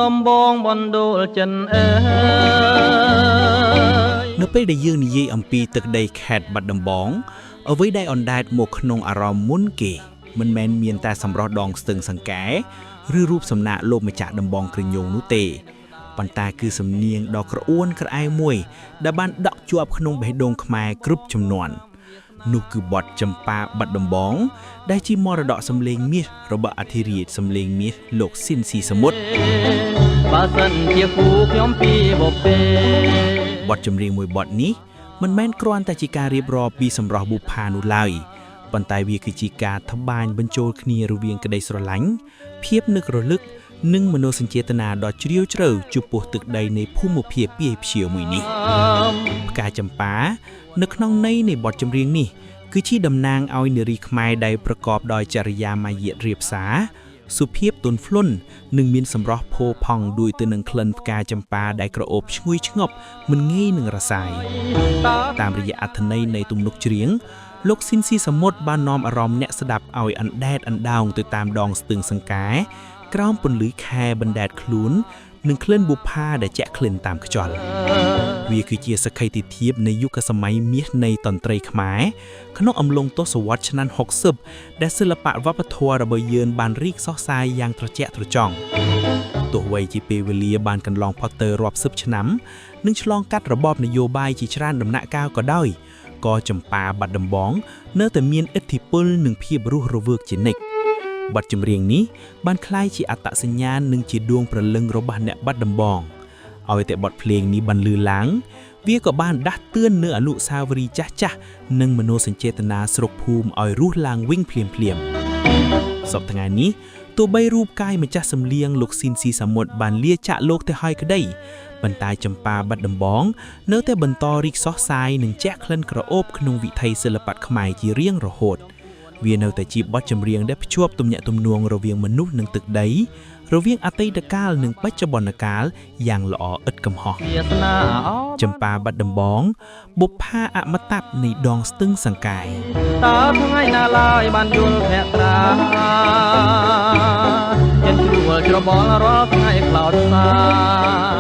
ដំបងបណ្ដូលចិនអើយនៅពេលដែលយើងនិយាយអំពីទឹកដីខេត្តបាត់ដំបងអ្វីដែលអណ្ដែតមកក្នុងអារម្មណ៍មុនគេមិនមែនមានតែសម្រស់ដងស្ទឹងសង្កែឬរូបសំណាកលោកម្ចាស់ដំបងក្រញូងនោះទេប៉ុន្តែគឺសំនៀងដ៏ក្រអួនក្រអែមួយដែលបានដក់ជាប់ក្នុងបេះដូងខ្មែរគ្រប់ជំនាន់នោះគឺបទចម្ប៉ាបាត់ដំបងដែលជាមរតកសម្លេងមាសរបស់អធិរាជសម្លេងមាសលោកស៊ីនស៊ីសមុទ្របើសិនជាគូខ្ញុំពីបពេបទចម្រៀងមួយបទនេះមិនមែនគ្រាន់តែជាការរៀបរាប់ពីសម្រស់បុប្ផានោះឡើយប៉ុន្តែវាគឺជាការត្បាញបញ្ចូលគ្នារវាងក្តីស្រឡាញ់ភាពនឹករលឹកនិងមនោសញ្ចេតនាដ៏ជ្រាលជ្រៅចំពោះទឹកដីនៃភូមិភាគពាយព្យាវមួយនេះផ្កាចម្ប៉ានៅក្នុងន័យនៃបទចម្រៀងនេះគឺជាតំណាងឲ្យនារីខ្មែរដែលប្រកបដោយចរិយាមារយាទរាបសារសុភាពទន់ភ្លន់និងមានសម្រស់ផូរផង់ដូចទៅនឹងក្លិនផ្កាចម្ប៉ាដែលក្រអូបឈ្ងុយឆ្ងប់មិនងាយនឹងរសាយតាមរយៈអត្ថន័យនៃទំនុកច្រៀងលោកស៊ីនស៊ីសមុទ្របាននាំអារម្មណ៍អ្នកស្ដាប់ឲ្យអណ្ដែតអណ្ដោងទៅតាមដងស្ទឹងសង្កែក្រោមពន្លឺខែបណ្ដែតខ្លួននិងក្លិនបុប្ផាដែលចាក់ក្លិនតាមខ្យល់វាគឺជាសក្ខីភាពនៃយុគសម័យមាសនៃតន្ត្រីខ្មែរក្នុងអំឡុងទសវត្សរ៍ឆ្នាំ60ដែលសិល្បៈវប្បធម៌របស់យើងបានរីកសុះសាយយ៉ាងត្រជាក់ត្រចង់ទោះបីជាពេលវេលាបានកន្លងផុតទៅរាប់សិបឆ្នាំនិងឆ្លងកាត់របបនយោបាយជាច្រើនដំណាក់កាលក៏ដោយក៏ចម្ប៉ាបាត់ដំបងនៅតែមានឥទ្ធិពលនិងភាពរស់រវើកជានិច្ចបទចម្រៀងនេះបានក្លាយជាអត្តសញ្ញាណនិងជាដួងព្រលឹងរបស់អ្នកបាត់ដំបងឲ្យតែបទភ្លេងនេះបានលឺឡើងវាក៏បានដាស់តឿននៅអនុស្សាវរីយ៍ចាស់ៗនិងមនោសញ្ចេតនាស្រុកភូមិឲ្យរស់ឡើងវិញភ្លាមៗសប្តាហ៍ថ្ងៃនេះទោះបីរូបកាយម្ចាស់សំលៀងលោកស៊ីនស៊ីសមុទ្របានលាចាកលោកទៅហើយក្តីប៉ុន្តែចម្ប៉ាបាត់ដំបងនៅតែបន្តរីកសុះសាយនិងជះក្លិនក្រអូបក្នុងវិថីសិល្បៈខ្មែរជារៀងរហូតវានៅតែជាបទចម្រៀងដែលភ្ជាប់ទំនាក់ទំនងរវាងមនុស្សនិងទឹកដីរវាងអតីតកាលនិងបច្ចុប្បន្នកាលយ៉ាងល្អឥតកំហុសចម្ប៉ាបាត់ដំបងបុប្ផាអមតៈនៃដងស្ទឹងសង្កែតើថ្ងៃណាឡើយបានយល់ភក្ត្រាចិនជួលច្របល់រាល់ថ្ងៃក្លោតសា